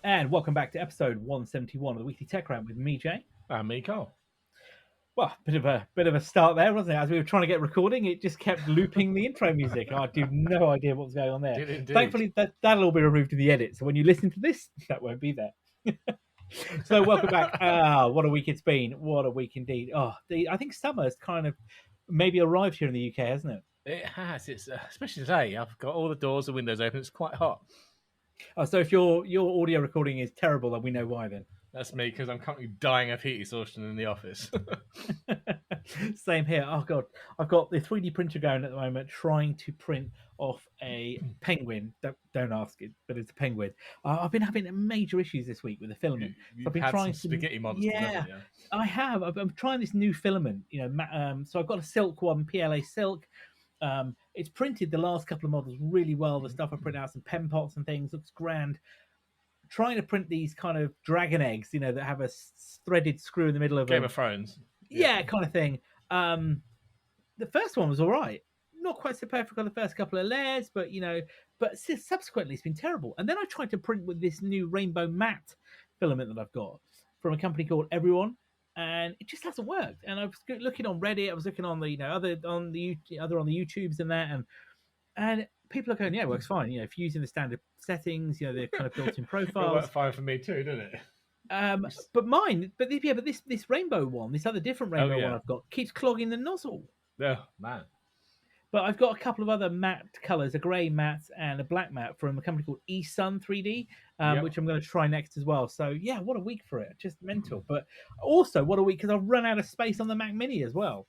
And welcome back to episode 171 of the Weekly Tech Round with me, Jay. And me, Karl. Well, bit of a start there, wasn't it? As we were trying to get recording, it just kept looping the intro music. I have no idea what was going on there. Did indeed. Thankfully, that'll all be removed in the edit. So when you listen to this, that won't be there. So welcome back. What a week it's been. What a week indeed. I think summer's kind of maybe arrived here in the UK, hasn't it? It has. It's especially today. I've got all the doors and windows open. It's quite hot. So if your audio recording is terrible, then we know why then. That's me because I'm currently dying of heat exhaustion in the office. Same here. Oh god, I've got the 3D printer going at the moment, trying to print off a penguin. Don't ask it, but it's a penguin. I've been having major issues this week with the filament. You've I've been had trying some spaghetti monsters, haven't you? I have. I'm trying this new filament. So I've got a silk one, PLA silk. It's printed the last couple of models really well. The stuff I print out, some pen pots and things, looks grand. Trying to print these kind of dragon eggs, that have a threaded screw in the middle of Game of Thrones. Yeah, kind of thing. The first one was all right. Not quite so perfect on the first couple of layers, but subsequently it's been terrible. And then I tried to print with this new rainbow matte filament that I've got from a company called Everyone, and it just hasn't worked. And I was looking on Reddit, I was looking on the other on the YouTubes and that, and people are going, yeah, it works fine. If you're using the standard settings, they're kind of built-in profiles. It worked fine for me too, didn't it? But this rainbow one, this other different rainbow one I've got, keeps clogging the nozzle. Oh man! But I've got a couple of other matte colors, a grey matte and a black matte from a company called eSun 3D, which I'm going to try next as well. So yeah, what a week for it! Just mental. But also, what a week because I've run out of space on the Mac Mini as well.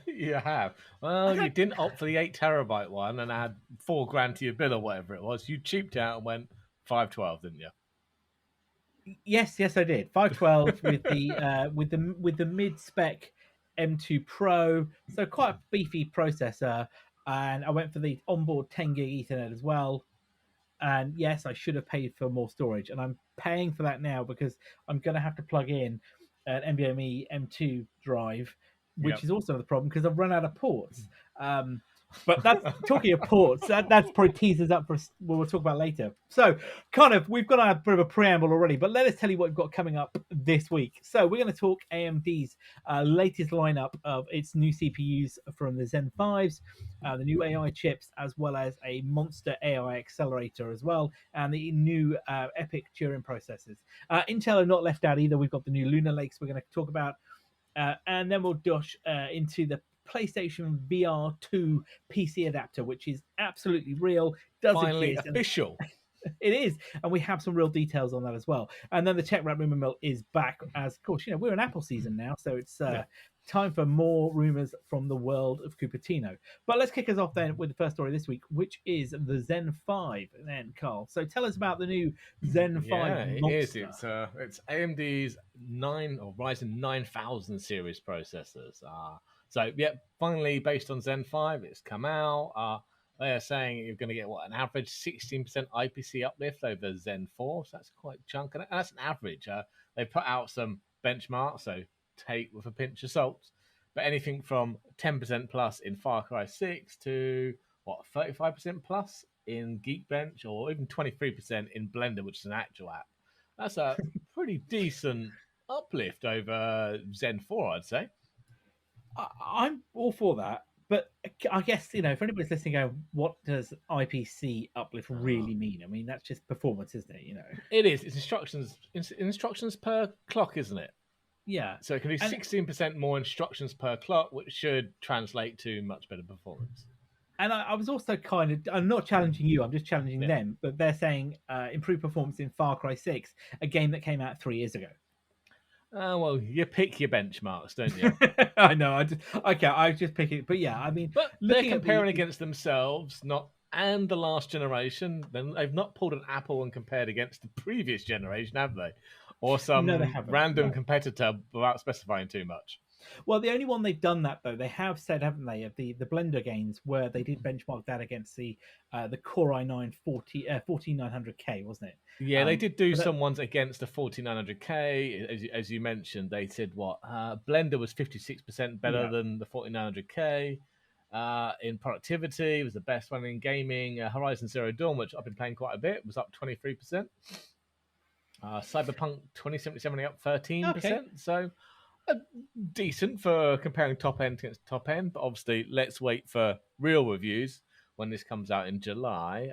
You have. Well, you didn't opt for the 8 terabyte one and add $4,000 to your bill or whatever it was. You cheaped out and went 512, didn't you? Yes, I did. 512 with the mid-spec M2 Pro, so quite a beefy processor, and I went for the onboard 10 gig Ethernet as well. And yes, I should have paid for more storage, and I'm paying for that now because I'm going to have to plug in an NVMe M2 drive, which is also the problem because I've run out of ports. But that's talking of ports. That's probably teasers up for what we'll talk about later. So, we've got a bit of a preamble already, but let us tell you what we've got coming up this week. So, we're going to talk AMD's latest lineup of its new CPUs from the Zen 5s, the new AI chips, as well as a monster AI accelerator as well, and the new Epic Turing processors. Intel are not left out either. We've got the new Lunar Lakes we're going to talk about, and then we'll dash into the PlayStation VR 2 PC adapter, which is absolutely real. Finally official. It is, and we have some real details on that as well. And then the Tech Wrap Rumor Mill is back, as of course, we're in Apple season now, so it's time for more rumors from the world of Cupertino. But let's kick us off then with the first story this week, which is the Zen 5. Then, Karl, so tell us about the new Zen 5 monster. It is. It's AMD's Ryzen 9000 series processors. Finally, based on Zen 5, it's come out. They are saying you're going to get an average 16% IPC uplift over Zen 4, so that's quite a chunk. And that's an average. They put out some benchmarks, so take with a pinch of salt. But anything from 10% plus in Far Cry 6 to 35% plus in Geekbench, or even 23% in Blender, which is an actual app. That's a pretty decent uplift over Zen 4, I'd say. I'm all for that, but I guess if anybody's listening, going, what does IPC uplift really mean? I mean, that's just performance, isn't it? It is. It's instructions per clock, isn't it? Yeah. So it can be 16% more instructions per clock, which should translate to much better performance. And I was also I'm not challenging you, I'm just challenging them, but they're saying improved performance in Far Cry 6, a game that came out 3 years ago. Well, you pick your benchmarks, don't you? I know. I just pick it. But yeah, I mean, but they're comparing against themselves, and the last generation. Then they've not pulled an Apple and compared against the previous generation, have they? Or some random competitor without specifying too much. Well, the only one they've done that though, they have said, haven't they, of the Blender games where they did benchmark that against the Core i9 14900K, wasn't it? Yeah, they did do some ones against the 4900K, as you mentioned. They said Blender was 56% better than the 4900K. In productivity, it was the best one in gaming. Horizon Zero Dawn, which I've been playing quite a bit, was up 23%. Cyberpunk 2077 up Okay. 13%. So uh, decent for comparing top end against top end. But obviously, let's wait for real reviews when this comes out in July.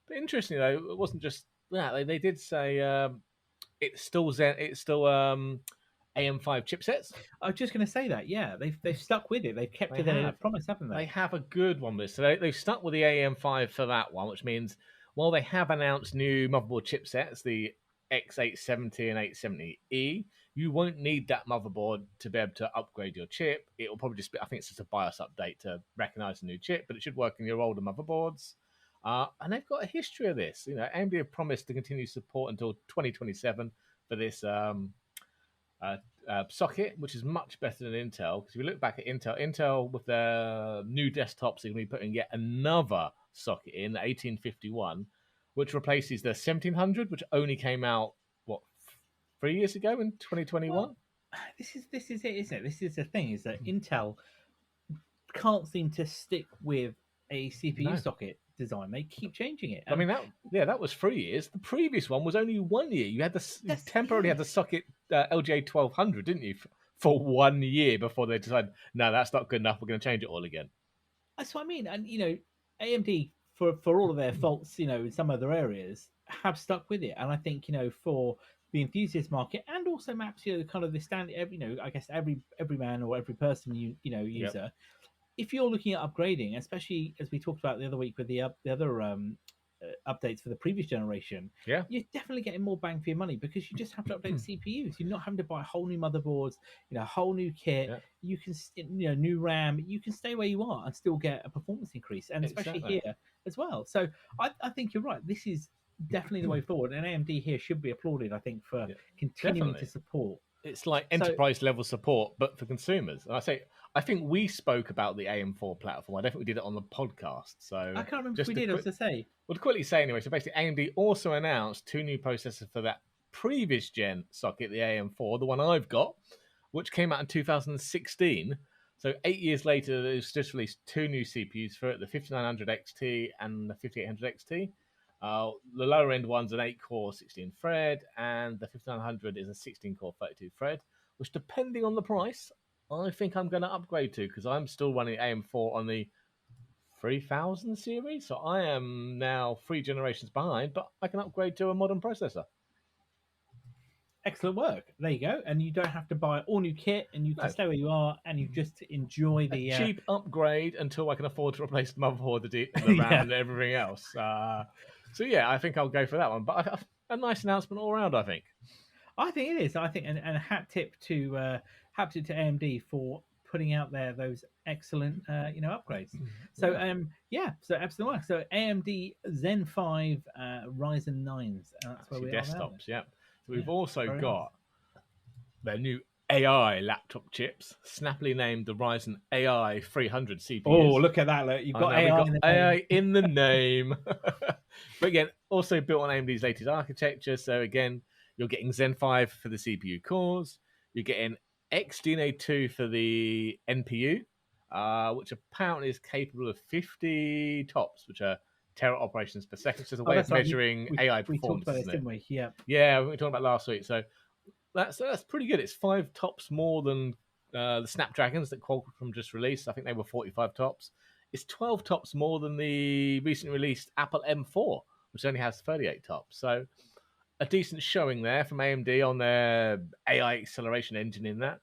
But interesting though, it wasn't just that. They did say it's still AM5 chipsets. I was just going to say that. Yeah, they've stuck with it. They've kept They to their have. promise, haven't They they? have a good one with this. So they've stuck with the AM5 for that one, which means while they have announced new motherboard chipsets, the X870 and 870E, you won't need that motherboard to be able to upgrade your chip. It will probably just be, I think it's just a BIOS update to recognize the new chip, but it should work in your older motherboards. And they've got a history of this. You know, AMD have promised to continue support until 2027 for this uh, socket, which is much better than Intel. Because if you look back at Intel with their new desktops, they're going to be putting yet another socket in, the 1851, which replaces the 1700, which only came out, what, 3 years ago in 2021? Well, this is it, isn't it? This is the thing: is that Intel can't seem to stick with a CPU No. socket design. They keep changing it, I and mean, that was 3 years. The previous one was only 1 year. You that's temporarily yeah. had the socket LGA 1200, didn't you, for 1 year before they decided, no, that's not good enough. We're going to change it all again. That's what I mean. And AMD for all of their faults, in some other areas, have stuck with it. And I think for the enthusiast market and also maps, kind of the standard, I guess every man or every person Yep. user, if you're looking at upgrading, especially as we talked about the other week with the other updates for the previous generation, Yeah. you're definitely getting more bang for your money because you just have to update the CPUs. You're not having to buy whole new motherboards, a whole new kit. Yeah. You can, new RAM. You can stay where you are and still get a performance increase, and especially Exactly. here as well. So I think you're right. This is definitely the way forward, and AMD here should be applauded. I think for Yeah, continuing to definitely. support. It's like So enterprise level support, but for consumers. And I think we spoke about the AM4 platform. I definitely did it on the podcast. I So can't remember if we just to did. I was to say, well, to quickly say anyway. So basically, AMD also announced two new processors for that previous gen socket, the AM4, the one I've got, which came out in 2016. So 8 years later, they've just released two new CPUs for it: the 5900 XT and the 5800 XT. The lower end one's an 8 core 16 thread, and the 5900 is a 16 core 32 thread, which, depending on the price, I think I'm going to upgrade to because I'm still running AM4 on the 3000 series. So I am now 3 generations behind, but I can upgrade to a modern processor. excellent work. There you go. And you don't have to buy all new kit, and you can No, stay where you are, and you just enjoy a the cheap upgrade until I can afford to replace the motherboard, the RAM, yeah. and everything else. So yeah, I think I'll go for that one. But a nice announcement all around, I think. I think it is. I think, and a hat tip to AMD for putting out there those excellent upgrades. So Yeah, so absolutely. So AMD Zen 5 Ryzen 9s. That's where actually we are now. Then. desktops. Yeah. So we've Yeah, also very nice. got their new AI laptop chips, snappily named the Ryzen AI 300 Oh, CPUs. look at that! Look, you've I got know we AI got in the name. AI in the name, but again, also built on AMD's latest architecture. So again, you're getting Zen 5 for the CPU cores. You're getting XDNA 2 for the NPU, which apparently is capable of 50 tops, which are tera operations per second. It's just a Oh, way of that's right. measuring We AI we talked performance, about this, isn't it? didn't we? Yeah. Yeah, we were talking about last week. So that's pretty good. It's 5 tops more than the Snapdragons that Qualcomm just released. I think they were 45 tops. It's 12 tops more than the recently released Apple M4, which only has 38 tops. So a decent showing there from AMD on their AI acceleration engine in that.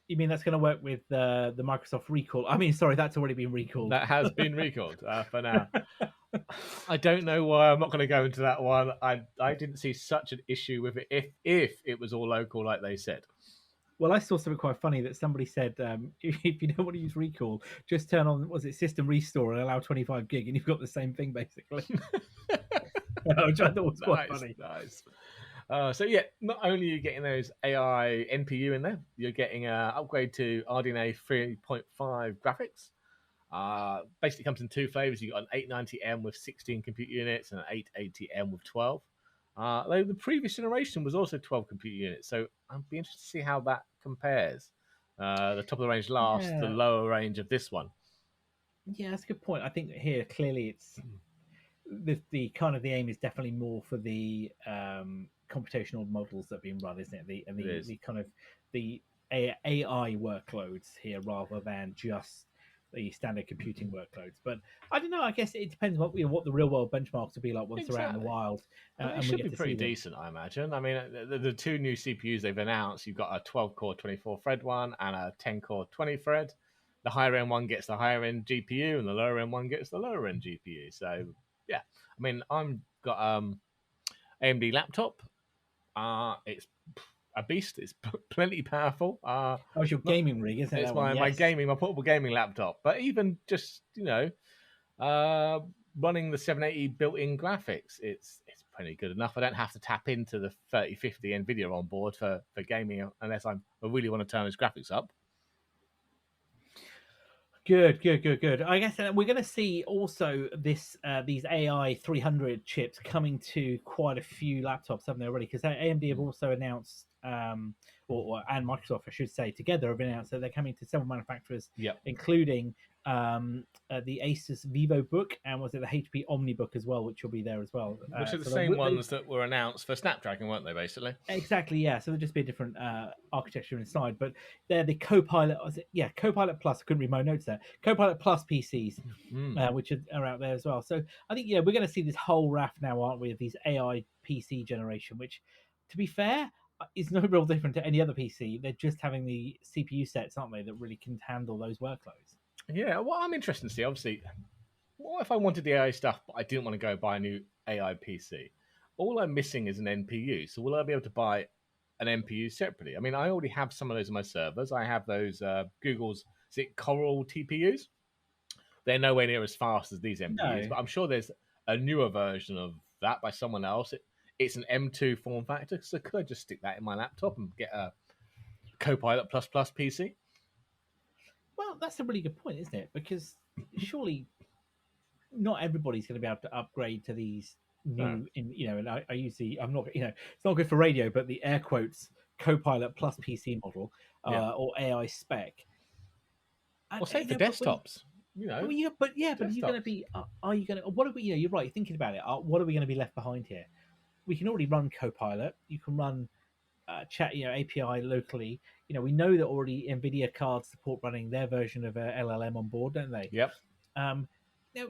You mean that's going to work with the Microsoft recall? I mean, sorry, that's already been recalled. That has been recalled for now. I don't know why. I'm not going to go into that one. I didn't see such an issue with it if it was all local like they said. Well, I saw something quite funny that somebody said, if you don't want to use recall, just turn on, was it system restore and allow 25 gig, and you've got the same thing basically. Which I thought was quite Nice, funny. nice. So yeah, not only are you getting those AI NPU in there, you're getting an upgrade to RDNA 3.5 graphics. Basically comes in two flavors. You got an 890M with 16 compute units and an 880M with 12. Though the previous generation was also 12 compute units, so I'd be interested to see how that compares. The top of the range last, the Yeah, lower range of this one. yeah, that's a good point. I think here clearly it's the kind of the aim is definitely more for the computational models that are being run, isn't it? It is. The kind of the AI workloads here rather than just the standard computing workloads. But I don't know. I guess it depends what the real world benchmarks will be like once they're out in the Exactly. wild I mean, it and we should get be to pretty see them. decent, I imagine. I mean, the two new CPUs they've announced, you've got a 12 core, 24 thread one and a 10 core, 20 thread. The higher end one gets the higher end GPU, and the lower end one gets the lower end GPU. So, yeah, I mean, I'm got AMD laptop. It's a beast. It's plenty powerful. That was your Not gaming rig, isn't it? it's That one, my yes. gaming, my portable gaming laptop. But even just uh, running the 780 built-in graphics, it's pretty good enough. I don't have to tap into the 3050 Nvidia on board for gaming unless I really want to turn those graphics up. Good, good, good, good. I guess we're going to see also these AI 300 chips coming to quite a few laptops, haven't they already? Because AMD have Mm. also announced, and Microsoft, I should say, together have announced that they're coming to several manufacturers, Yep. including the Asus VivoBook and was it the HP OmniBook as well, which will be there as well. Which are the So same ones that were announced for Snapdragon, weren't they, basically? exactly, yeah. So there'll just be a different architecture inside, but they're the Copilot. Yeah, Copilot Plus. I couldn't read my notes there. Copilot Plus PCs, Mm. which are out there as well. So I think we're going to see this whole raft now, aren't we, of these AI PC generation? Which, to be fair, is no real different to any other PC. They're just having the CPU sets, aren't they, that really can handle those workloads. Yeah, well, I'm interested to see. Obviously, what if I wanted the AI stuff, but I didn't want to go buy a new AI PC? All I'm missing is an NPU. So will I be able to buy an NPU separately? I mean, I already have some of those on my servers. I have those Google's, is it Coral TPUs? They're nowhere near as fast as these NPUs, No, but I'm sure there's a newer version of that by someone else. It's an M2 form factor, so could I just stick that in my laptop and get a Copilot Plus Plus PC? well, that's a really good point, isn't it? Because surely not everybody's going to be able to upgrade to these No. new and I use I'm not it's not good for radio, but the air quotes Copilot plus PC model Yeah. or AI spec. And Well, say for but desktops, you know, but are you going to desktops. be are you going to what are we you're right, thinking about it, what are we going to be left behind here? We can already run Copilot. You can run chat API locally. We know that already Nvidia cards support running their version of a LLM on board, don't they? Yep. um now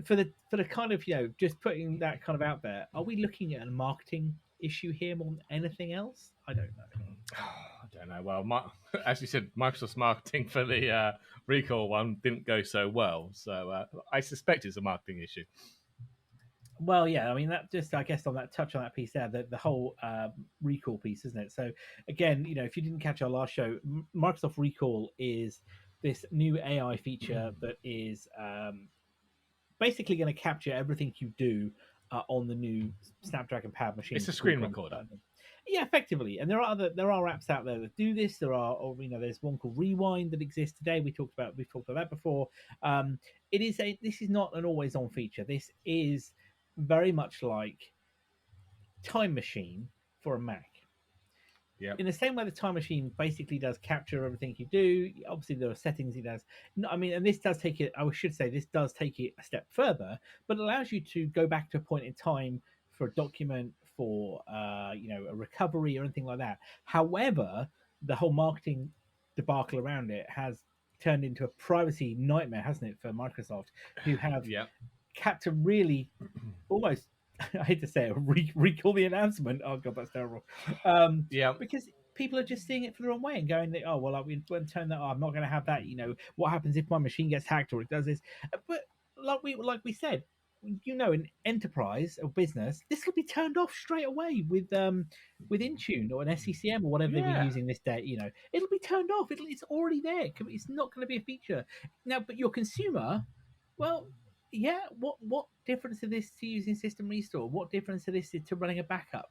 for the kind of just putting that kind of out there, are we looking at a marketing issue here more than anything else? I don't know. I don't know. Well, as you said, Microsoft's marketing for the recall one didn't go so well, so I suspect it's a marketing issue. Well, yeah, I mean that just I guess on that touch on that piece there, the whole recall piece, isn't it? So again, if you didn't catch our last show, Microsoft Recall is this new AI feature that is basically going to capture everything you do on the new Snapdragon powered It's machines a that Google screen run. recorder. Yeah, effectively, and there are apps out there that do this. There's one called Rewind that exists today. We've talked about that before. This is not an always on feature. This is very much like Time Machine for a Mac. Yep. In the same way the Time Machine basically does capture everything you do. Obviously there are settings it does. No, I mean, and this does take it, I should say this does take it a step further, but allows you to go back to a point in time for a document, for a recovery or anything like that. However, the whole marketing debacle around it has turned into a privacy nightmare, hasn't it, for Microsoft, who have Yep. had to really almost I hate to say it, recall the announcement. Oh god, that's terrible. Yep. Because people are just seeing it for the wrong way and going, "Oh well, we won't turn that. I'm not going to have that." What happens if my machine gets hacked or it does this? But like we said, in enterprise or business, this will be turned off straight away with Intune or an SCCM or whatever they were Yeah. using this day. It'll be turned off. It's already there. It's not going to be a feature now. But your consumer, well, yeah, what difference is this to using system restore? What difference is this to running a backup?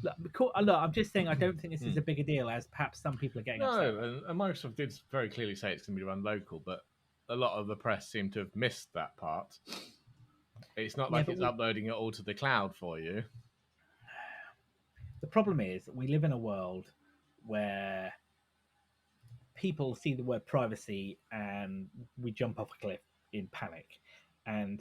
Look, I'm just saying I don't think this is Hmm. a bigger deal as perhaps some people are getting upset No, about. and Microsoft did very clearly say it's going to be run local, but a lot of the press seem to have missed that part. It's not Yeah, like but it's uploading it all to the cloud for you. the problem is we live in a world where people see the word privacy and we jump off a cliff in panic. And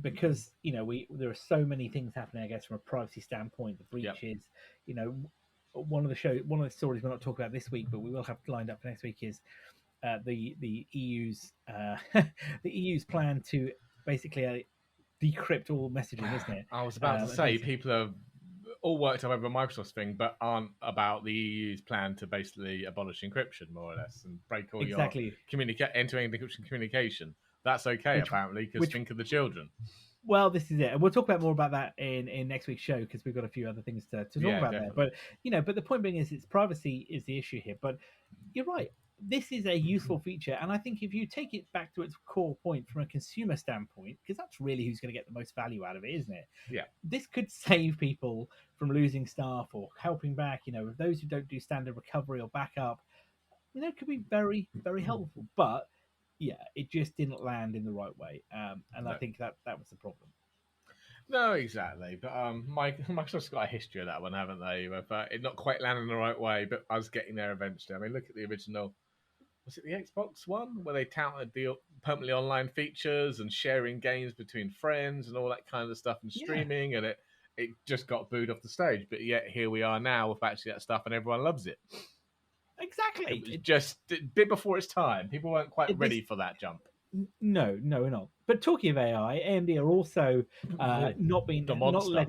because there are so many things happening, I guess, from a privacy standpoint, the Yep. breaches. You know, one of the stories we're not talking about this week, but we will have lined up for next week is the EU's the EU's plan to basically decrypt all messaging, isn't it? I was about to say Basically, people have all worked up over Microsoft's thing, but aren't about the EU's plan to basically abolish encryption, more or less, and break all your exactly. end-to-end encryption communication. That's okay, Which apparently, because which think of the children. well, this is it, and we'll talk about more about that in next week's show because we've got a few other things to talk Yeah, about there. definitely. But but the point being is, it's privacy is the issue here. But you're right. This is a useful feature, and I think if you take it back to its core point from a consumer standpoint, because that's really who's going to get the most value out of it, isn't it? Yeah. This could save people from losing staff or helping back. Those who don't do standard recovery or backup, it could be very, very helpful. But yeah, it just didn't land in the right way, and I No. think that was the problem. No, exactly. But Microsoft's got a history of that one, haven't they? With it not quite landing the right way, but us getting there eventually. I mean, look at the original. Was it the Xbox One where they touted the permanently online features and sharing games between friends and all that kind of stuff and Yeah, streaming, and it just got booed off the stage. But yet here we are now with actually that stuff, and everyone loves it. It exactly. was just a bit before its time. People weren't quite This ready for that jump. no, we're not. But talking of AI, AMD are also Oh, the not monster.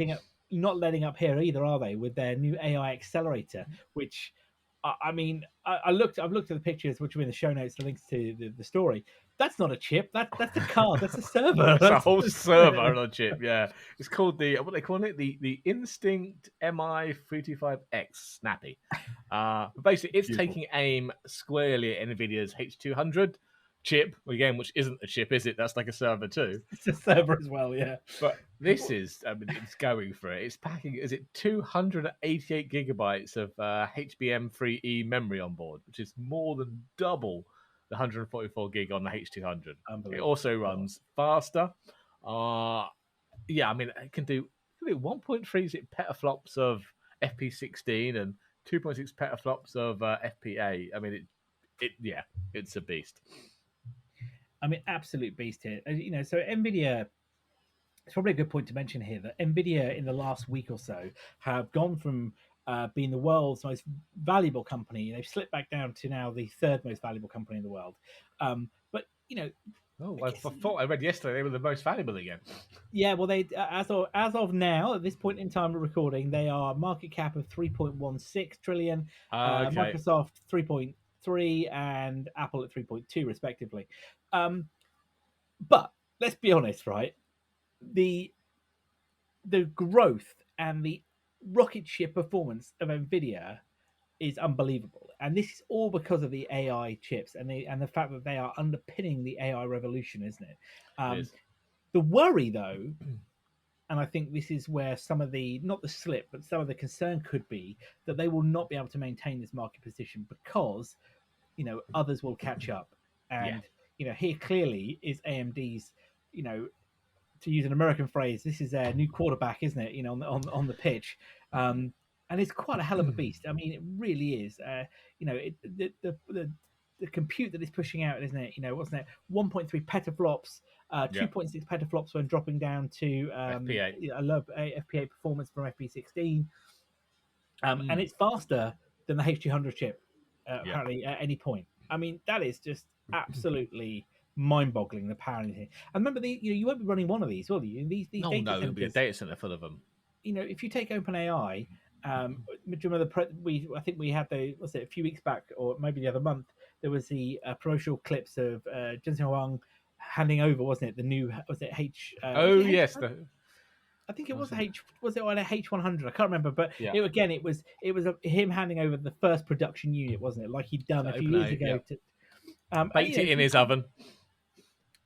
letting up here either, are they? With their new AI accelerator, which I mean, I've looked at the pictures, which are in the show notes, the links to the story. That's not a chip. That's a card. That's a server. That's a whole server on a chip. Yeah, it's called the what they call it the Instinct MI325X Snappy. But basically, it's Beautiful. taking aim squarely at Nvidia's H200 chip again, which isn't a chip, is it? That's like a server too. It's a server as well. Yeah. But this is, I mean, it's going for it. It's packing, is it 288 gigabytes of HBM3E memory on board, which is more than double the 144 gig on the H200. It Unbelievable. also God. runs faster. Uh, yeah, I mean, it can do 1.3 petaflops of FP16 and 2.6 petaflops of FP8. I mean, yeah, it's a beast. I mean, absolute beast here. So Nvidia. It's probably a good point to mention here that Nvidia, in the last week or so, have gone from being the world's most valuable company. They've slipped back down to now the third most valuable company in the world. But Oh, I I guess thought I read yesterday they were the most valuable again. yeah. Well, they as of now, at this point in time of recording, they are market cap of 3.16 trillion, Okay. Microsoft 3.3, and Apple at 3.2, respectively. Um, but let's be honest, right? The the growth and the rocket ship performance of Nvidia is unbelievable, and this is all because of the AI chips and the fact that they are underpinning the AI revolution, isn't it? It Um, is. the worry, though, and I think this is where some of the not the slip, but some of the concern could be that they will not be able to maintain this market position because others will catch up, Yeah, and here clearly is AMD's you know to use an American phrase, this is a new quarterback, isn't it? On the pitch, and it's quite a hell of a beast. I mean, it really is. The compute that it's pushing out, isn't it? Wasn't it 1.3 petaflops, yeah. 2.6 petaflops when dropping down to FP8. I love FP8 performance from FP16, and Mm, it's faster than the H200 chip yeah. apparently at any point. I mean, that is just absolutely mind-boggling the power in here. And remember, you won't be running one of these, will you? These No, data no, it'll be a centers. data center full of them. If you take OpenAI, do you remember I think we had was it a few weeks back or maybe the other month? There was the promotional clips of Jensen Huang handing over, wasn't it? The new was it H was Oh it H yes, I think it was was it? Was it on a H100? I can't remember, but Yeah. it was him handing over the first production unit, wasn't it? Like he'd done To a few open years A. ago. Yeah. To and Baked it if in you his oven.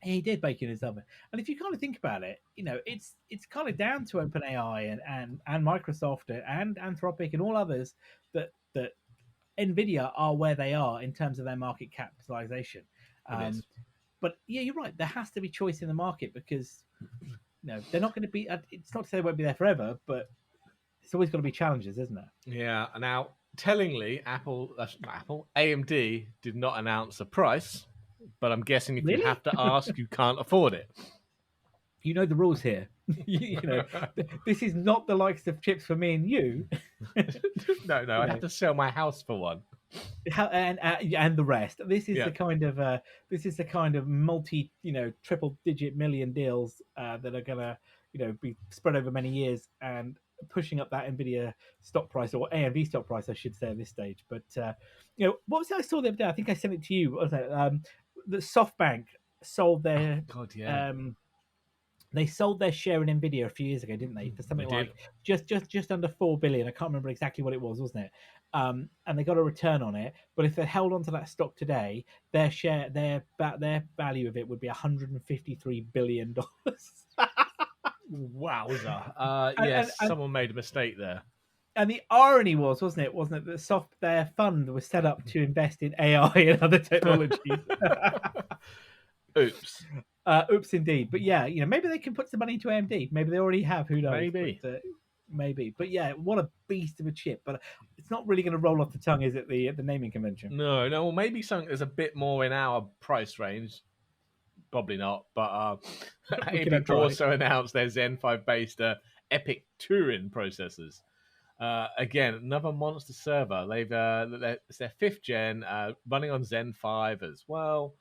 he did bake in his oven, and if you kind of think about it, it's kind of down to OpenAI and Microsoft and Anthropic and all others that Nvidia are where they are in terms of their market capitalization. It Um, is. but yeah, you're right. There has to be choice in the market because they're not going to be. It's not to say they won't be there forever, but it's always got to be challenges, isn't there? Yeah. Now, tellingly, Apple AMD did not announce a price, but I'm guessing if you Really? have to ask, you can't afford it. you know the rules here. This is not the likes of chips for me and you. No, you I'd know, have to sell my house for one. and the rest. Yeah. This is the kind of multi triple digit million deals that are gonna be spread over many years and pushing up that Nvidia stock price, or AMD stock price, I should say, at this stage. But what was it I saw the other day? I think I sent it to you. What was it? That SoftBank sold Oh their God, yeah, um, they sold their share in Nvidia a few years ago, didn't they? For they something did. like just under 4 billion. I can't remember exactly what it was, wasn't it? And they got a return on it. But if they held on to that stock today, their share, their value of it would be 153 billion dollars. Wowza. and, Yes, and and someone made a mistake there. and the irony was, wasn't it, that their fund was set up to invest in AI and other technologies. Oops. Oops, indeed. But yeah, maybe they can put some money into AMD. Maybe they already have. Who knows? Maybe. But maybe. But yeah, what a beast of a chip. But it's not really going to roll off the tongue, is it? The naming convention. No, no. Well, maybe something that's a bit more in our price range. Probably not. But We can AMD try. also announced their Zen 5 based Epic Turin processors. Again, another monster server. It's their 5th gen, running on Zen 5 as well,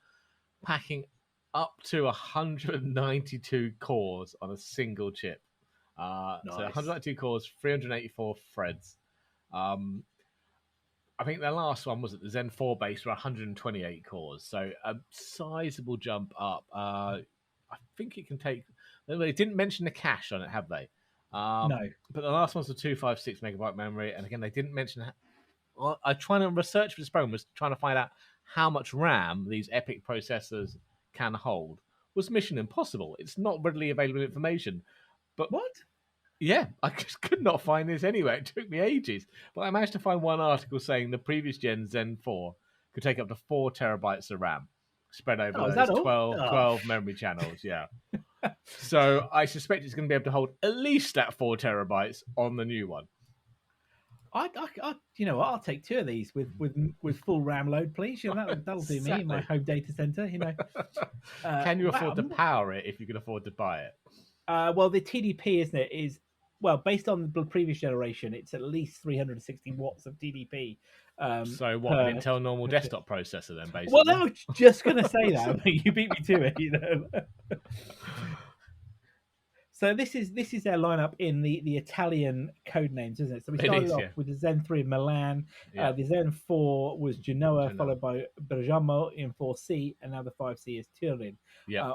packing up to 192 cores on a single chip. So Nice. 192 cores, 384 threads. Um, I think their last one was at the Zen 4 base for 128 cores, so a sizable jump up. I think it can take. They didn't mention the cache on it, have they? No. But the last one's a 256 megabyte memory, and again, they didn't mention. Well, I trying to research for this program was trying to find out how much RAM these Epic processors can hold. Was mission impossible. It's not readily available information. But What? yeah, I just could not find this anywhere. It took me ages. But I managed to find one article saying the previous gen Zen 4 could take up to 4 terabytes of RAM spread over Oh, is those that all? 12, Oh, 12 memory channels. Yeah. So I suspect it's going to be able to hold at least that 4 terabytes on the new one. you know what? I'll take two of these with full RAM load, please. That'll do me in my Exactly. home data center. Can you afford to Wow. power it if you can afford to buy it? Well, the TDP, isn't it, is well based on the previous generation. It's at least 360 watts of TDP. So what, an Per, Intel normal per chip. desktop processor then, Well, basically? I was just gonna say that. You beat me to it. So this is their lineup in the Italian code names, isn't it? So we It started is, off yeah. with the Zen 3 Milan, Yeah. the Zen 4 was Genoa, Genoa. followed by Bergamo in 4C, and now the 5C is Turin. Yeah.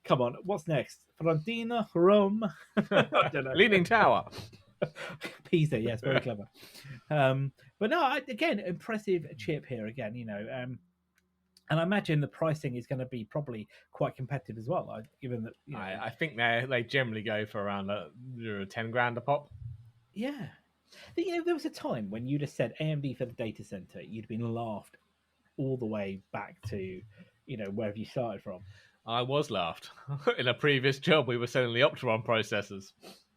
Come on, what's next? Frontina, Rome. I don't know. Leaning Tower. Pisa, yes, very clever. But no, again, impressive chip here again. And I imagine the pricing is going to be probably quite competitive as well, given that I think they generally go for around 10 grand a pop. yeah. There was a time when you'd have said AMD for the data center, you'd been laughed all the way back to, wherever you started from. I was laughed. In a previous job, we were selling the Opteron processors.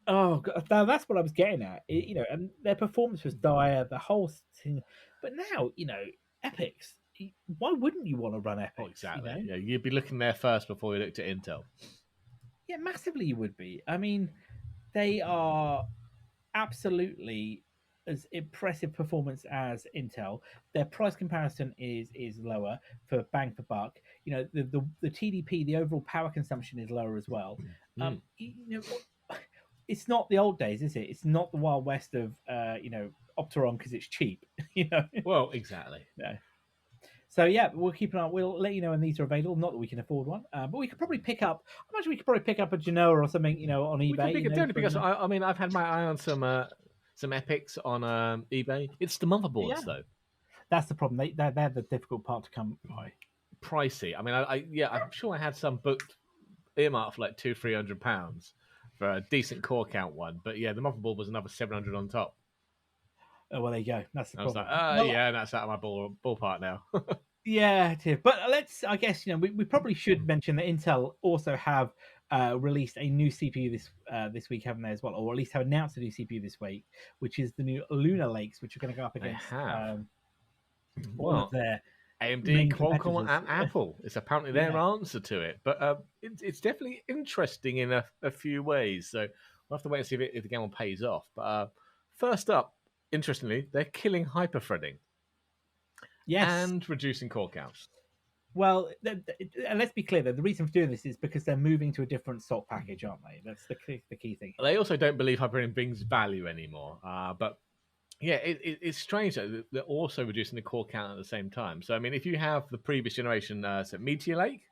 Oh, God, that's what I was getting at. And their performance was dire, the whole thing. But now, Epics. Why wouldn't you want to run Oh, Epics? exactly. Yeah, you'd be looking there first before you looked at Intel. Yeah, massively you would be. I mean, they are absolutely as impressive performance as Intel. Their price comparison is lower for bang for buck. The TDP, the overall power consumption is lower as well. Mm. It's not the old days, is it? It's not the Wild West of Opteron because it's cheap. Well, exactly. No. So yeah, we'll keep an eye. We'll let you know when these are available. Not that we can afford one, but we could probably pick up. I imagine we could probably pick up a Genoa or something, on eBay. We can pick it down because from, I mean I've had my eye on some Epics on eBay. It's the motherboards yeah, though. that's the problem. They're the difficult part to come by. Pricey. I mean, I'm sure I had some booked earmarked for like £200-300 for a decent core count one, but yeah, the motherboard was another 700 on top. Oh, well, there you go. That's the I was problem. like, Well, yeah, that's out of my ballpark now. yeah, it is. But I guess, we probably should mention that Intel also have released a new CPU this week, haven't they, as well, or at least have announced a new CPU this week, which is the new Lunar Lakes, which are going to go up They against have. all of Well, their AMD, main Qualcomm, competitors. and Apple. It's apparently their Yeah. answer to it. But it's definitely interesting in a few ways. So we'll have to wait and see if the game will pays off. But first up, interestingly, they're killing hyperthreading Yes. and reducing core counts. Well, and let's be clear though, the reason for doing this is because they're moving to a different stock package, aren't they? That's the key thing here. They also don't believe hyperthreading brings value anymore. But yeah, it's strange that they're also reducing the core count at the same time. So I mean, if you have the previous generation, so Meteor Lake,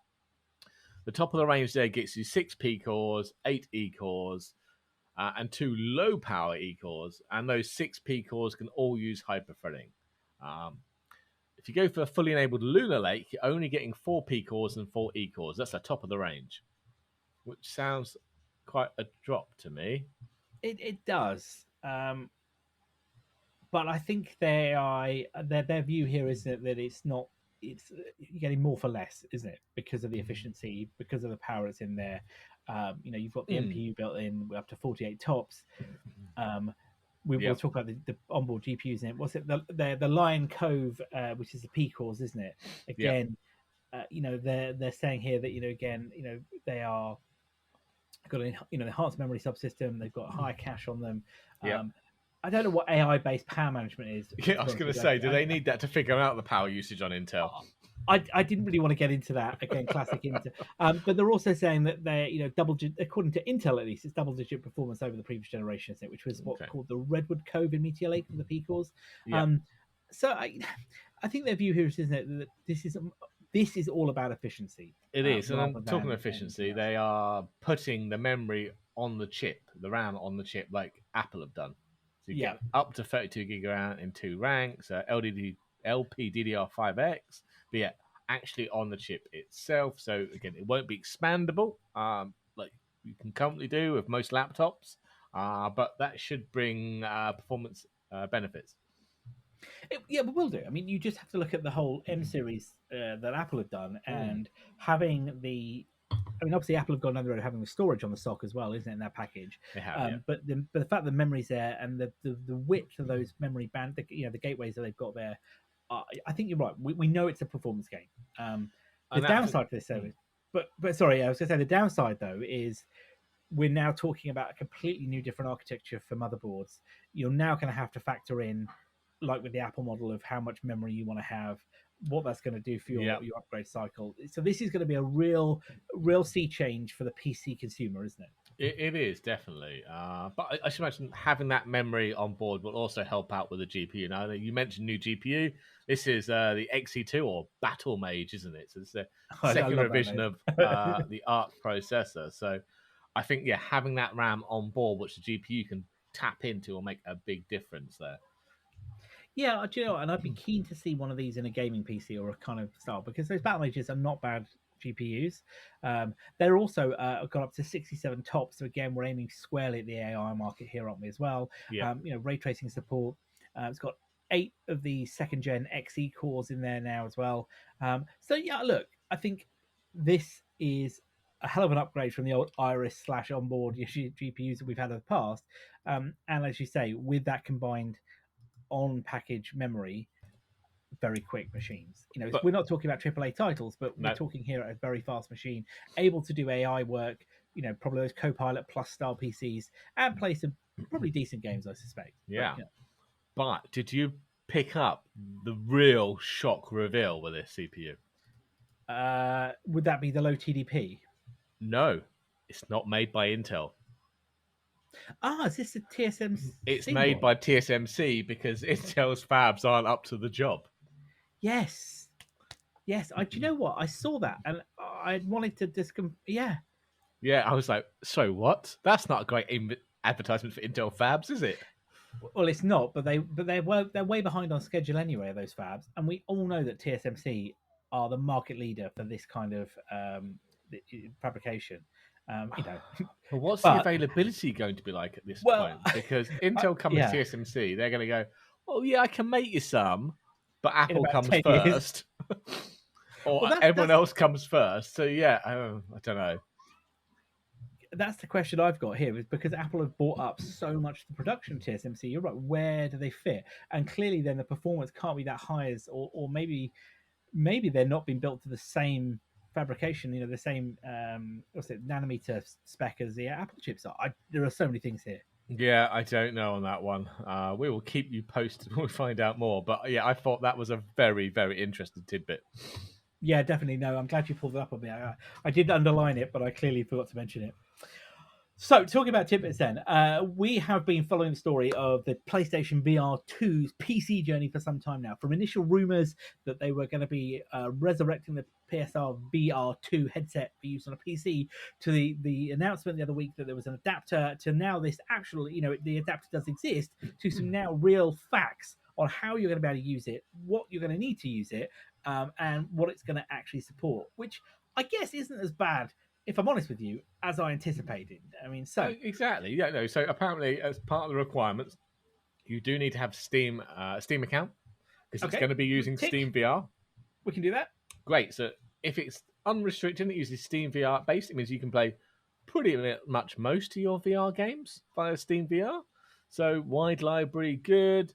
the top of the range there gets you 6 P cores, 8 E cores, and 2 low power E cores, and those 6 P cores can all use hyperthreading. Um, if you go for a fully enabled Lunar Lake, you're only getting 4 P cores and 4 E cores. That's the top of the range, which sounds quite a drop to me. It does. But I think their view here is that it's not it's you're getting more for less, isn't it? Because of the efficiency, because of the power that's in there. You've got the Mm. NPU built in up to 48 tops. Um, we'll Yep. talk about the onboard GPUs in it. What's it? The Lion Cove, which is the P cores, isn't it? Yep. Again, they're saying here that again, they are got an enhanced memory subsystem. They've got high cache on them. Yep. I don't know what AI based power management is. Yeah, I was going to say, do they need that to figure out the power usage on Intel? I didn't really want to get into that again. Classic Intel, but they're also saying that they're according to Intel at least, it's double digit performance over the previous generation, isn't it? Which was what's called the Redwood Cove in Meteor Lake for the P cores. Yeah, So I think their view here is, isn't it, that this is all about efficiency. it is. And Rather then talking than of efficiency, anything else. they are putting the memory on the chip, the RAM on the chip, like Apple have done. So you Yeah. get up to 32 gig of RAM in 2 ranks, LPDDR5X, but yeah, actually on the chip itself. So again, it won't be expandable, like you can currently do with most laptops, but that should bring performance benefits. Yeah, but will do. I mean, you just have to look at the whole M series that Apple have done, Mm. and having I mean, obviously, Apple have gone down the road of having the storage on the SoC as well, isn't it, in that package? They have, yeah. But the fact that memory's there and the width of those memory the gateways that they've got there, I think you're right. We know it's a performance game. The And downside to this service, but sorry, I was going to say the downside though is we're now talking about a completely new, different architecture for motherboards. You're now going to have to factor in, like with the Apple model, of how much memory you want to have, what that's going to do for your upgrade cycle. So this is going to be a real sea change for the PC consumer, isn't it? It is definitely, but I should imagine having that memory on board will also help out with the GPU. Now you mentioned new GPU. This is the XE2 or Battle Mage, isn't it? So it's the second revision of the ARC processor. So I think having that RAM on board, which the GPU can tap into, will make a big difference there. Yeah, do you know what? And I'd be keen to see one of these in a gaming PC or a kind of style, because those Battle Mages are not bad GPUs. They're also got up to 67 tops. So again, we're aiming squarely at the AI market here, aren't we, as well? Yeah. Ray tracing support. It's got 8 of the second gen XE cores in there now as well. So yeah, look, I think this is a hell of an upgrade from the old Iris / onboard GPUs that we've had in the past. And as you say, with that combined on package memory, very quick machines. We're not talking about AAA titles, but we're talking here at a very fast machine, able to do AI work. Probably those Copilot Plus style PCs, and play some probably decent games, I suspect. Yeah. But did you pick up the real shock reveal with this CPU? Would that be the low TDP? No, it's not made by Intel. Is this a TSMC? It's made by TSMC because Intel's fabs aren't up to the job. Yes. Do you know what? I saw that and I wanted to Yeah, I was like, so what? That's not a great advertisement for Intel fabs, is it? Well, it's not, but they're way behind on schedule anyway, those fabs, and we all know that TSMC are the market leader for this kind of fabrication. Well, what's the availability going to be like at this point? Because Intel comes to TSMC, they're going to go, "Oh yeah, I can make you some," but Apple comes first, or everyone else comes first. So I don't know. That's the question I've got here, is because Apple have bought up so much of the production of TSMC. You're right. Where do they fit? And clearly, then the performance can't be that high as, or maybe maybe they're not being built to the same fabrication, the same nanometer spec as the Apple chips are. There are so many things here. Yeah, I don't know on that one. We will keep you posted when we find out more. But yeah, I thought that was a very, very interesting tidbit. Yeah, definitely. No, I'm glad you pulled it up on me. I did underline it, but I clearly forgot to mention it. So, talking about tidbits then, we have been following the story of the PlayStation VR 2's PC journey for some time now. From initial rumors that they were going to be resurrecting the PSR VR 2 headset for use on a PC, to the announcement the other week that there was an adapter, to now this actual, the adapter does exist, to some now real facts on how you're going to be able to use it, what you're going to need to use it, and what it's going to actually support, which I guess isn't as bad, if I'm honest with you, as I anticipated. I mean, so Exactly. Yeah, no. So apparently, as part of the requirements, you do need to have Steam account because it's okay, going to be using tick, Steam VR. we can do that. Great. So if it's unrestricted and it uses Steam VR based, it means you can play pretty much most of your VR games via Steam VR. So wide library, good.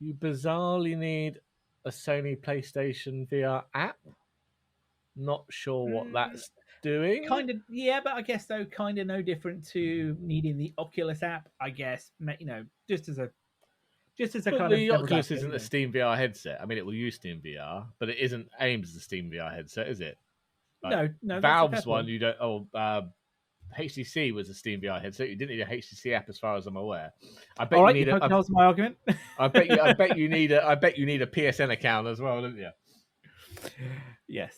You bizarrely need a Sony PlayStation VR app. Not sure what that's doing. Kind of, yeah, but I guess though, kind of no different to needing the Oculus app. I guess, just as a But kind of the devil's Oculus advocate, isn't a Steam VR headset. I mean, it will use Steam VR, but it isn't aimed as a Steam VR headset, is it? Like, No, that's a fair Valve's one, point. you don't. HTC was a Steam VR headset. You didn't need a HTC app, as far as I'm aware. I bet All you right, need you're a. poking holes in my argument. I bet you need a. I bet you need a PSN account as well, don't you? Yes,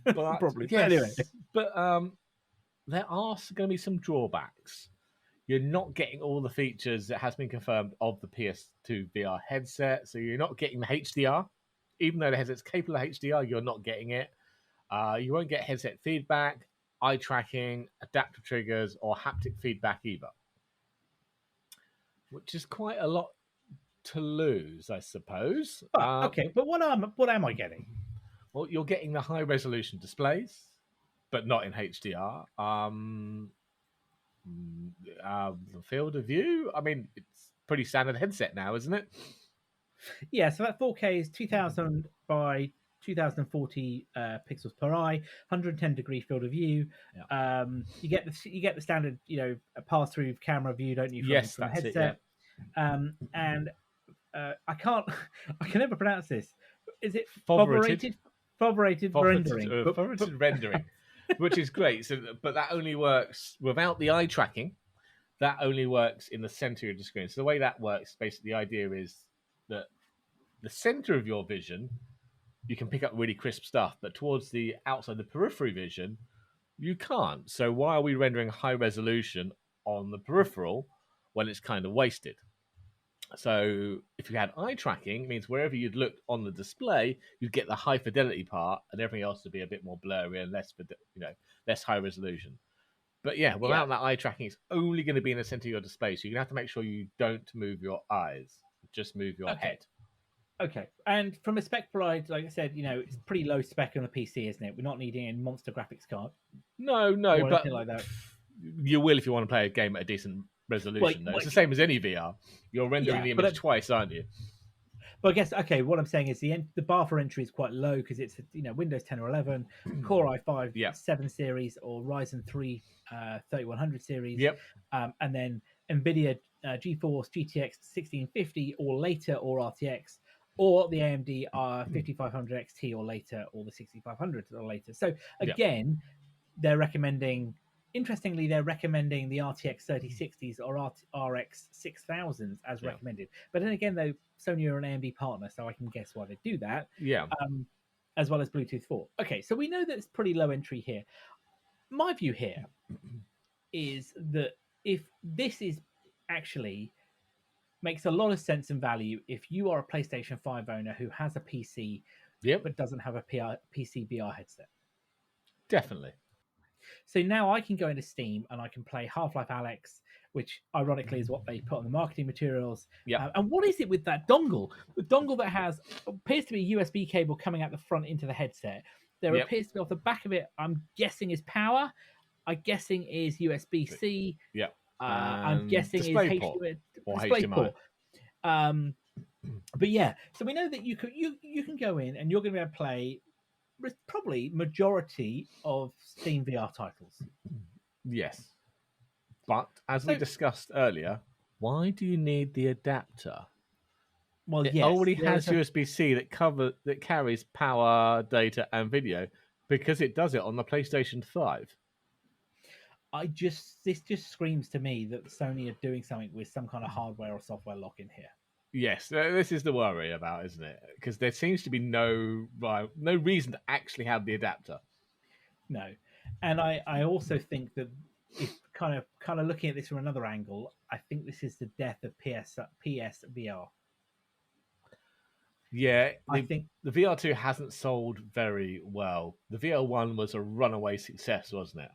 But probably. But yes, anyway, but there are going to be some drawbacks. You're not getting all the features that has been confirmed of the PS2 VR headset, so you're not getting the HDR. Even though the headset's capable of HDR, you're not getting it. You won't get headset feedback, eye tracking, adaptive triggers, or haptic feedback either, which is quite a lot to lose, I suppose. okay. But what am I getting? Well, you're getting the high resolution displays, but not in HDR. The field of view. I mean, it's pretty standard headset now, isn't it? Yeah, so that 4K is 2000 by 2040 pixels per eye, 110-degree field of view. Yeah. You get the standard, pass through camera view, don't you? Yes, From the that's it. headset. Yeah. And I can never pronounce this. Is it Foveated? Foveated rendering? Foveated rendering, which is great. So, but that only works without the eye tracking. That only works in the center of the screen. So the way that works, basically, the idea is that the center of your vision, you can pick up really crisp stuff, but towards the outside, the periphery vision, you can't. So why are we rendering high resolution on the peripheral when it's kind of wasted? So if you had eye tracking, it means wherever you'd looked on the display, you'd get the high fidelity part, and everything else would be a bit more blurry and less high resolution. But yeah, without that eye tracking, it's only going to be in the center of your display. So you're going to have to make sure you don't move your eyes, just move your head. Okay, and from a spec side, like I said, it's pretty low spec on a PC, isn't it? We're not needing a monster graphics card. No, or but anything like that. You will if you want to play a game at a decent resolution. Though it's the same as any VR. You're rendering the image twice, aren't you? But I guess what I'm saying is the bar for entry is quite low because it's Windows 10 or 11, Core i5 7 series or Ryzen 3 3100 series, and then NVIDIA GeForce GTX 1650 or later or RTX, or the AMD 5500 XT or later, or the 6500 or later. So again, they're recommending. Interestingly, they're recommending the RTX 3060s or RX 6000s as recommended. But then again, though, Sony are an AMD partner, so I can guess why they do that. Yeah. As well as Bluetooth 4. Okay, so we know that it's pretty low entry here. My view here is that if this is actually makes a lot of sense and value if you are a PlayStation 5 owner who has a PC but doesn't have a PC VR headset. Definitely. So now I can go into Steam and I can play Half-Life Alyx, which ironically is what they put on the marketing materials. And what is it with that dongle? The dongle that appears to be a USB cable coming out the front into the headset. There appears to be off the back of it, I'm guessing is power. I'm guessing is USB-C. I'm guessing display is port or display HDMI. port. But yeah, so we know that you can go in and you're going to be able to play probably majority of Steam VR titles. Yes. But as we So, discussed earlier, why do you need the adapter? well, It yes, already there has is a. USB-C that carries power, data, and video because it does it on the PlayStation 5. This just screams to me that Sony are doing something with some kind of hardware or software lock in here. Yes, this is the worry about, isn't it? Because there seems to be no reason to actually have the adapter. No, and I also think that if kind of looking at this from another angle, I think this is the death of PSVR. Yeah, I the think the VR2 hasn't sold very well. The VR1 was a runaway success, wasn't it?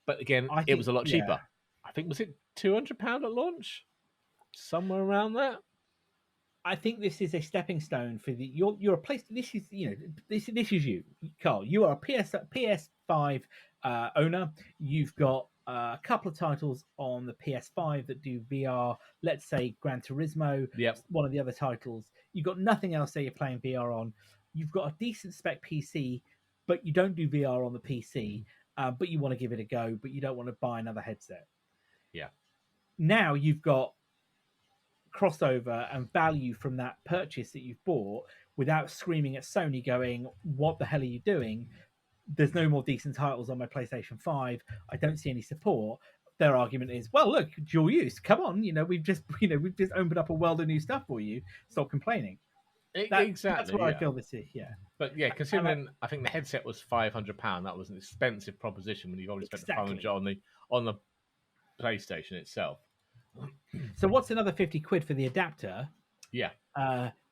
But again, I it think was a lot yeah. cheaper. I think was it £200 at launch, somewhere around that. I think this is a stepping stone for the you're a place. This is this is you, Carl. You are a PS5 owner. You've got a couple of titles on the PS5 that do VR. Let's say Gran Turismo, Yep. one of the other titles. You've got nothing else that you're playing VR on. You've got a decent spec PC, but you don't do VR on the PC. But you want to give it a go, but you don't want to buy another headset. Yeah. Now you've got crossover and value from that purchase that you've bought without screaming at Sony going, "What the hell are you doing? There's no more decent titles on my PlayStation 5. I don't see any support." Their argument is, "Well, look, dual use. Come on, we've just opened up a world of new stuff for you. Stop complaining." That's Exactly. what I Yeah. feel this is. Yeah, But yeah, and considering I think the headset was £500, that was an expensive proposition when you've already spent the 500 exactly. on the PlayStation itself. So what's another 50 quid for the adapter Yeah,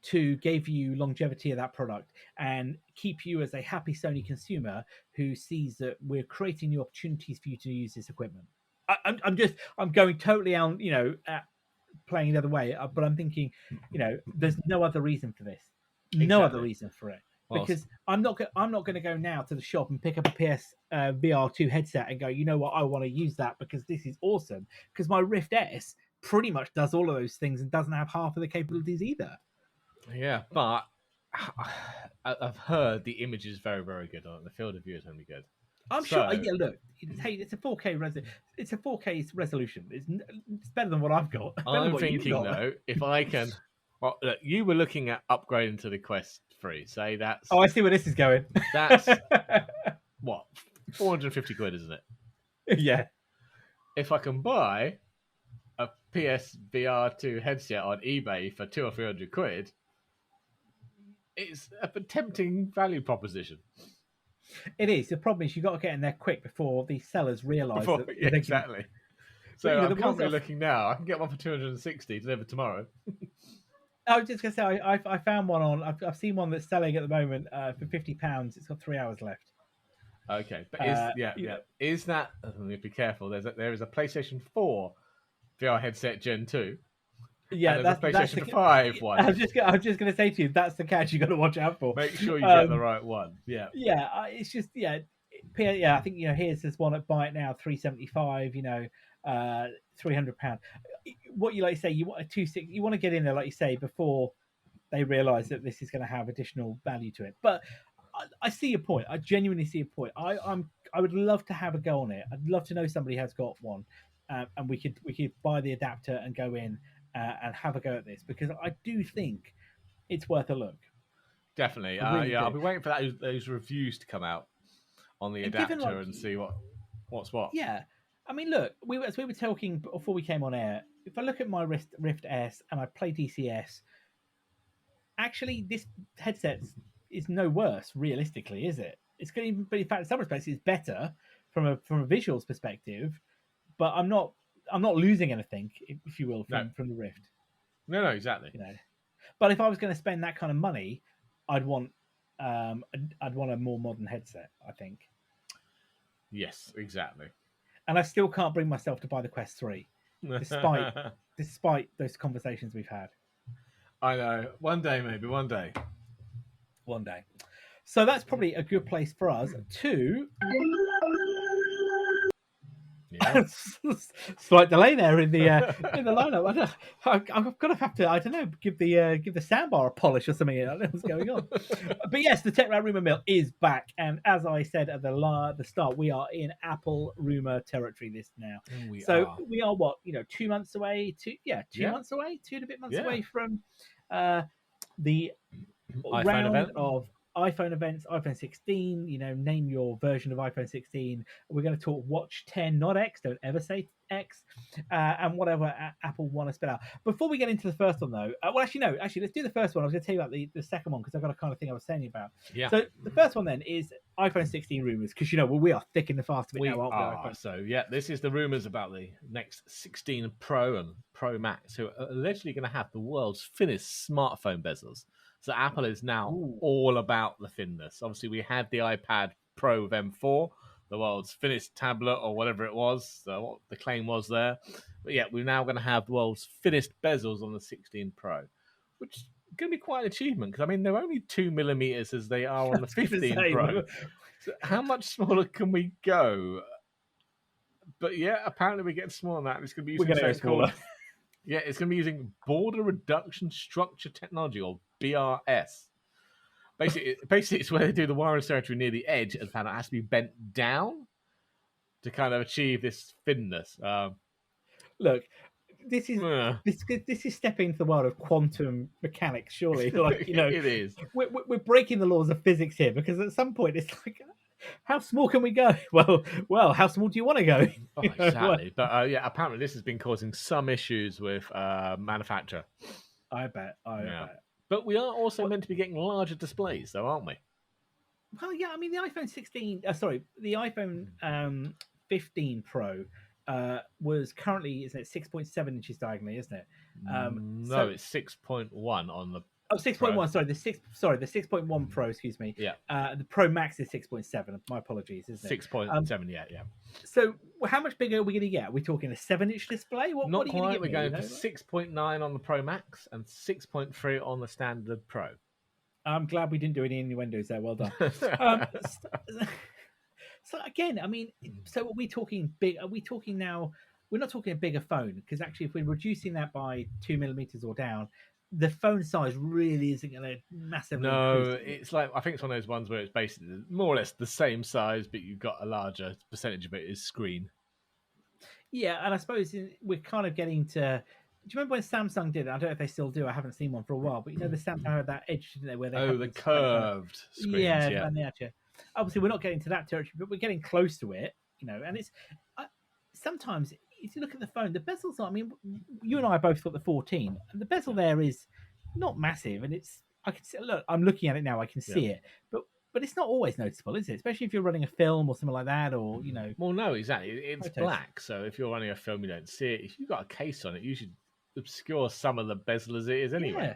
to give you longevity of that product and keep you as a happy Sony consumer who sees that we're creating new opportunities for you to use this equipment. I'm going totally on, playing the other way, but I'm thinking, there's no other reason for this, no other exactly. reason for it. Well, Because I'm not going to go now to the shop and pick up a PS VR2 headset and go, you know what, I want to use that because this is awesome. Because my Rift S pretty much does all of those things and doesn't have half of the capabilities either. yeah, but I've heard the image is very, very good on it. The field of view is going to be good. I'm sure. So Yeah, look, it's a 4K it's a 4K resolution. It's better than what I've got. Better than I'm what you've thinking got. though, if I can, well, look, you were looking at upgrading to the Quest 3. Say Oh, I see where this is going. that's what 450 quid, isn't it? Yeah, If I can buy a PSVR2 headset on eBay for 200 or 300 quid, it's a tempting value proposition. it is. The problem is you've got to get in there quick before these sellers realise Before, that yeah, they can. exactly. But So I'm the ones currently that looking now. I can get one for 260 delivered tomorrow. I was just gonna say, I found one on. I've seen one that's selling at the moment for £50. It's got 3 hours left. Okay, but You know, is that? Be careful. There is a PlayStation 4 VR headset Gen 2, and yeah, there's a that's PlayStation 5 one. I was just gonna say to you, that's the catch you got to watch out for. Make sure you get the Um, right one. Yeah, yeah, it's just yeah. I think here's this one at buy it now 375. £300. What you like to say, you want a 260. You want to get in there, like you say, before they realise that this is going to have additional value to it. But I see your point. I genuinely see your point. I would love to have a go on it. I'd love to know somebody has got one, and we could buy the adapter and go in and have a go at this because I do think it's worth a look. definitely. I really Yeah, I'll do. be waiting for those reviews to come out on the And given adapter and see what's what. yeah, I mean, look, as we were talking before we came on air. If I look at my Rift S and I play DCS, actually, this headset is no worse, realistically, is it? It's going to be, in fact, in some respects, it's better from a visuals perspective. But I'm not losing anything, if you will, No, from the Rift. no, exactly. But if I was going to spend that kind of money, I'd want I'd want a more modern headset, I think. Yes, exactly. And I still can't bring myself to buy the Quest 3, despite despite those conversations we've had. I know. One day, maybe one day. One day. So that's probably a good place for us to Yeah. Slight delay there in the lineup. I'm gonna have to, I don't know, give the soundbar a polish or something. I don't know what's going on. But yes, the Tech Rat rumor mill is back, and as I said at the start, we are in Apple rumor territory this now. We So are. we are what, 2 months away, two Yeah. months away, 2 and a bit months Yeah. away from the iPhone round event. of iPhone events, iPhone 16, name your version of iPhone 16. We're going to talk Watch 10, not X, don't ever say X, and whatever Apple want to spit out. Before we get into the first one, though, well, actually, no, let's do the first one. I was going to tell you about the second one because I've got a kind of thing I was saying about. Yeah. So the first one then is iPhone 16 rumors because, we are thick in the fast of it We now, aren't we? are. So, yeah, this is the rumors about the next 16 Pro and Pro Max, who are allegedly going to have the world's thinnest smartphone bezels. So Apple is now all about the thinness. Obviously, we had the iPad Pro with M4, the world's thinnest tablet or whatever it was. So what the claim was there. But yeah, we're now going to have the world's thinnest bezels on the 16 Pro, which is going to be quite an achievement because, they're only 2 millimeters as they are on the 15 Pro. So how much smaller can we go? But yeah, apparently we're getting smaller than that. It's going to be using something called... Yeah, it's going to be using border reduction structure technology, or BRS. Basically, it's where they do the wiring circuitry near the edge, and it has to be bent down to kind of achieve this thinness. Look, this is stepping into the world of quantum mechanics. Surely, it is. We're breaking the laws of physics here because at some point it's like, how small can we go? Well, how small do you want to go? Exactly. But yeah, apparently this has been causing some issues with manufacture. I bet. But we are also meant to be getting larger displays, though, aren't we? Well, yeah. The iPhone 16. The iPhone 15 Pro was currently, isn't it, 6.7 inches diagonally, isn't it? No, it's 6.1 on the. Oh, 6.1. Sorry, the 6.1 Pro. Excuse me. Yeah. The Pro Max is 6.7. My apologies, isn't it? 6.7. Yeah. So, how much bigger are we going to get? Are we talking a 7-inch display? Not quite. We're going to 6.9 on the Pro Max and 6.3 on the standard Pro. I'm glad we didn't do any innuendos there. Well done. So again, so are we talking big? Are we talking now? We're not talking a bigger phone because actually, if we're reducing that by 2 millimeters or down, the phone size really isn't going to massively. No, increase. it's like, I think it's one of those ones where it's basically more or less the same size, but you've got a larger percentage of it is screen. Yeah, and I suppose we're kind of getting to. Do you remember when Samsung did it? I don't know if they still do. I haven't seen one for a while, but the Samsung had that edge, didn't they? Where they the curved screens. Yeah, and obviously we're not getting to that territory, but we're getting close to it. And it's sometimes if you look at the phone, the bezels are. You and I both got the 14, and the bezel there is not massive, and I can see. Look, I'm looking at it now. I can see it, but it's not always noticeable, is it? Especially if you're running a film or something like that, or Well, no, exactly. It's black, so if you're running a film, you don't see it. If you've got a case on it, you should obscure some of the bezel as it is anyway.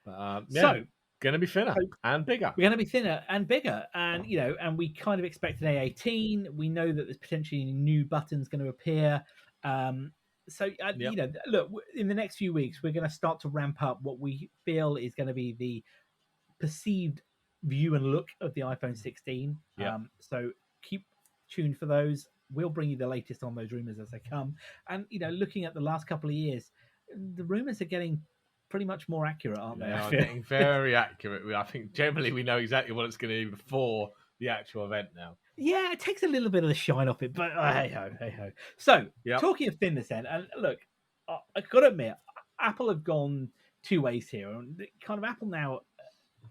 Yeah. So going to be thinner and bigger. We're going to be thinner and bigger, and and we kind of expect an A18. We know that there's potentially new buttons going to appear. Look, in the next few weeks, we're going to start to ramp up what we feel is going to be the perceived view and look of the iPhone 16. So keep tuned for those. We'll bring you the latest on those rumors as they come. And looking at the last couple of years, the rumors are getting pretty much more accurate, aren't they? They are getting very accurate. I think generally we know exactly what it's going to be before the actual event now. Yeah, it takes a little bit of the shine off it, but hey ho. So, talking of thinness then, and look, I've got to admit, Apple have gone two ways here. And kind of Apple now,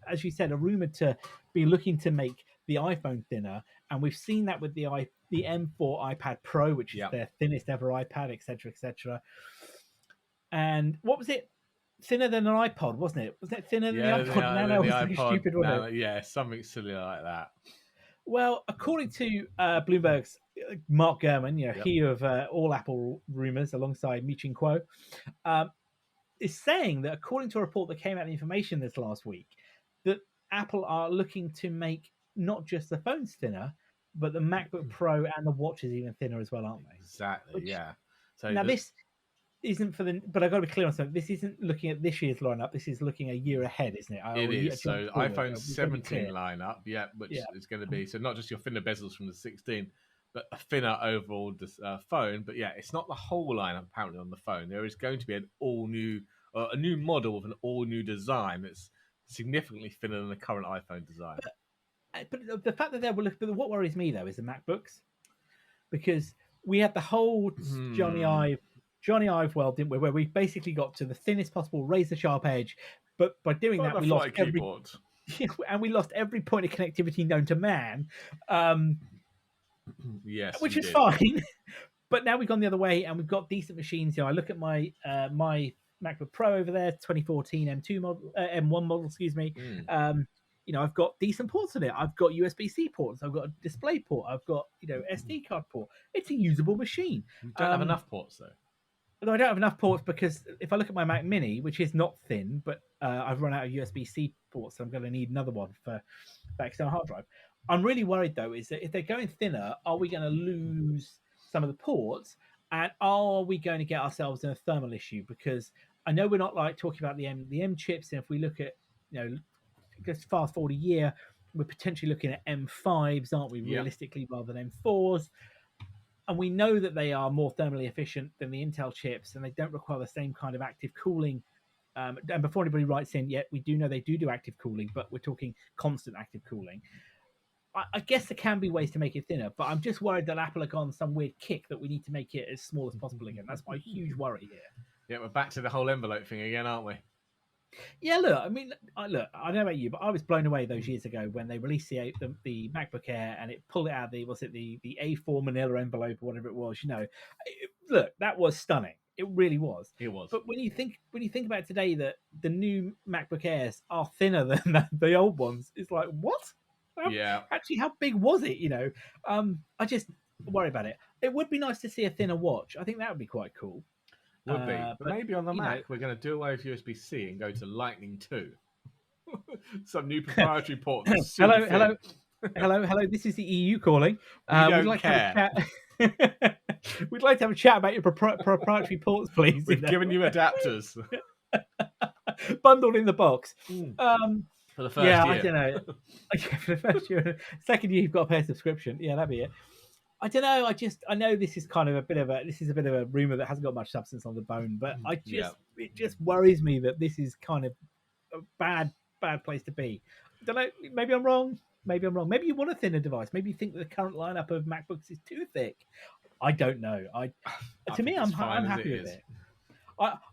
as you said, are rumored to be looking to make the iPhone thinner, and we've seen that with the M4 iPad Pro, which is their thinnest ever iPad, etc. And what was it? Thinner than an iPod, wasn't it? Was it thinner than the iPod Nano? The something iPod stupid, wasn't it? Yeah, something silly like that. Well, according to Bloomberg's Mark Gurman, he of all Apple rumors alongside Michin Kuo, is saying that according to a report that came out in Information this last week, that Apple are looking to make not just the phones thinner, but the MacBook Pro and the watches even thinner as well, aren't they? Exactly, So now this isn't but I've got to be clear on something. This isn't looking at this year's lineup. This is looking a year ahead, isn't it? It is. So iPhone 17 lineup, which is going to be, so not just your thinner bezels from the 16, but a thinner overall phone. But yeah, it's not the whole line apparently on the phone. There is going to be a new model with an all new design that's significantly thinner than the current iPhone design. But the fact that but what worries me though is the MacBooks, because we had the whole Johnny Ive world, didn't we? Where we basically got to the thinnest possible razor sharp edge, but by doing that, we lost every keyboard. and we lost every point of connectivity known to man. Yes, which is fine. But now we've gone the other way, and we've got decent machines. I look at my my MacBook Pro over there, 2014 M2 model, M1 model, excuse me. I've got decent ports in it. I've got USB-C ports. I've got a display port. I've got SD card port. It's a usable machine. You don't have enough ports though. No, I don't have enough ports because if I look at my Mac Mini, which is not thin, but I've run out of USB-C ports, so I'm going to need another one for that external hard drive. I'm really worried though, is that if they're going thinner, are we going to lose some of the ports, and are we going to get ourselves in a thermal issue? Because I know we're not like talking about the M chips, and if we look at just fast forward a year, we're potentially looking at M5s, aren't we? Realistically, rather than M4s. And we know that they are more thermally efficient than the Intel chips, and they don't require the same kind of active cooling. And before anybody writes in, we do know they do active cooling, but we're talking constant active cooling. I guess there can be ways to make it thinner, but I'm just worried that Apple are gone some weird kick that we need to make it as small as possible again. That's my huge worry here. Yeah, we're back to the whole envelope thing again, aren't we? Yeah, look, I mean, I don't know about you, but I was blown away those years ago when they released the MacBook Air and it pulled it out of the A4 Manila envelope or whatever it was. Look, that was stunning. It really was. It was. But when you think about it today, that the new MacBook Airs are thinner than the old ones, it's like, what? Actually, how big was it? I just worry about it. It would be nice to see a thinner watch. I think that would be quite cool. Would be, but maybe on the Mac we're going to do away with USB-C and go to Lightning 2. Some new proprietary port. Hello. This is the EU calling. We'd like care. We'd like to have a chat about your proprietary ports, please. We've given you adapters bundled in the box. For the first year. I don't know. For the first year, second year you've got to pay a subscription. Yeah, that'd be it. I don't know. I know this is kind of a bit of a rumor that hasn't got much substance on the bone, but it just worries me that this is kind of a bad place to be. I don't know. Maybe I'm wrong. Maybe you want a thinner device. Maybe you think the current lineup of MacBooks is too thick. I don't know. To me, I'm happy with it.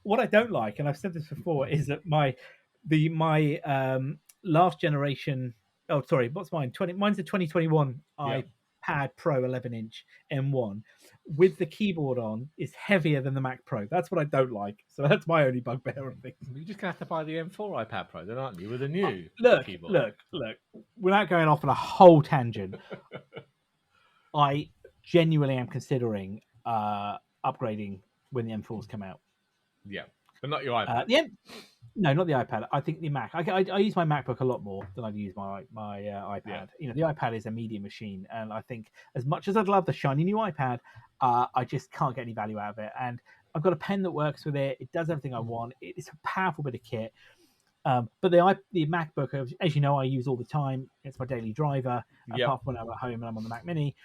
What I don't like, and I've said this before, is that my last generation. Oh, sorry. What's mine? Mine's a 2021 iPad Pro 11-inch M1 with the keyboard on is heavier than the Mac Pro. That's what I don't like. So that's my only bugbear. I think you're just gonna have to buy the M4 iPad Pro, then, aren't you? With a new keyboard. Look. Without going off on a whole tangent, I genuinely am considering upgrading when the M4s come out. Yeah, but not your iPad. No, not the iPad. I think the Mac. I use my MacBook a lot more than I'd use my iPad. Yeah. The iPad is a media machine, and I think as much as I'd love the shiny new iPad, I just can't get any value out of it. And I've got a pen that works with it. It does everything I want. It's a powerful bit of kit. But the MacBook, as you know, I use all the time. It's my daily driver. Apart from when I'm at home and I'm on the Mac Mini.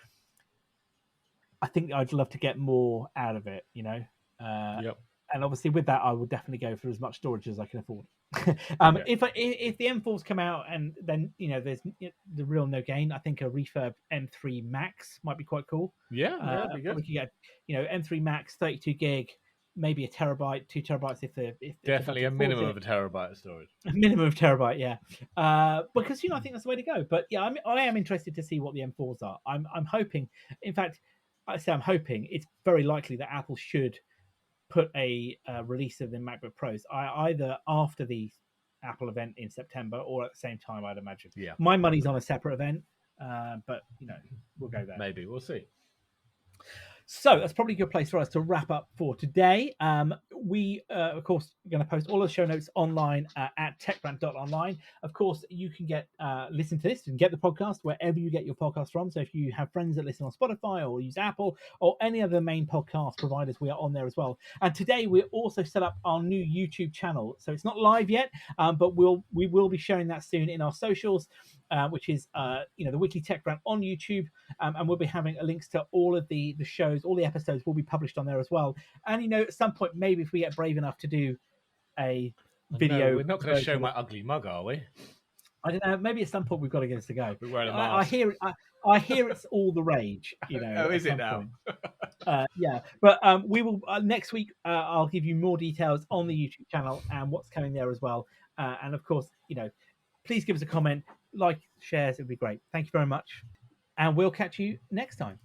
I think I'd love to get more out of it. And obviously, with that, I will definitely go for as much storage as I can afford. If the M4s come out and then there's the real no gain, I think a refurb M3 Max might be quite cool. That'd be good. We could get M3 Max 32 gig, maybe a terabyte, 2 terabytes if definitely a minimum of a terabyte of storage. A minimum of terabyte, yeah. Because I think that's the way to go. But yeah, I am interested to see what the M4s are. I'm hoping. In fact, I say I'm hoping. It's very likely that Apple should put a release of the MacBook Pros either after the Apple event in September or at the same time, I'd imagine. Yeah. My money's on a separate event, but we'll go there. Maybe we'll see. So that's probably a good place for us to wrap up for today. We, of course, are going to post all the show notes online at techbrand.online. Of course, you can listen to this and get the podcast wherever you get your podcast from. So if you have friends that listen on Spotify or use Apple or any other main podcast providers, we are on there as well. And today we also set up our new YouTube channel. So it's not live yet, but we will be sharing that soon in our socials. which is the weekly tech rant on YouTube, and we'll be having links to all of the shows, all the episodes will be published on there as well. And at some point, maybe if we get brave enough to do a video, No, we're not going to show version my ugly mug, are we? I don't know. Maybe at some point we've got to get this to go. We're wearing a I mask. hear it. I hear it's all the rage. Oh, is it now? Yeah, but we will next week. I'll give you more details on the YouTube channel and what's coming there as well. And of course, please give us a comment, like, shares. It'd be great. Thank you very much, and we'll catch you next time.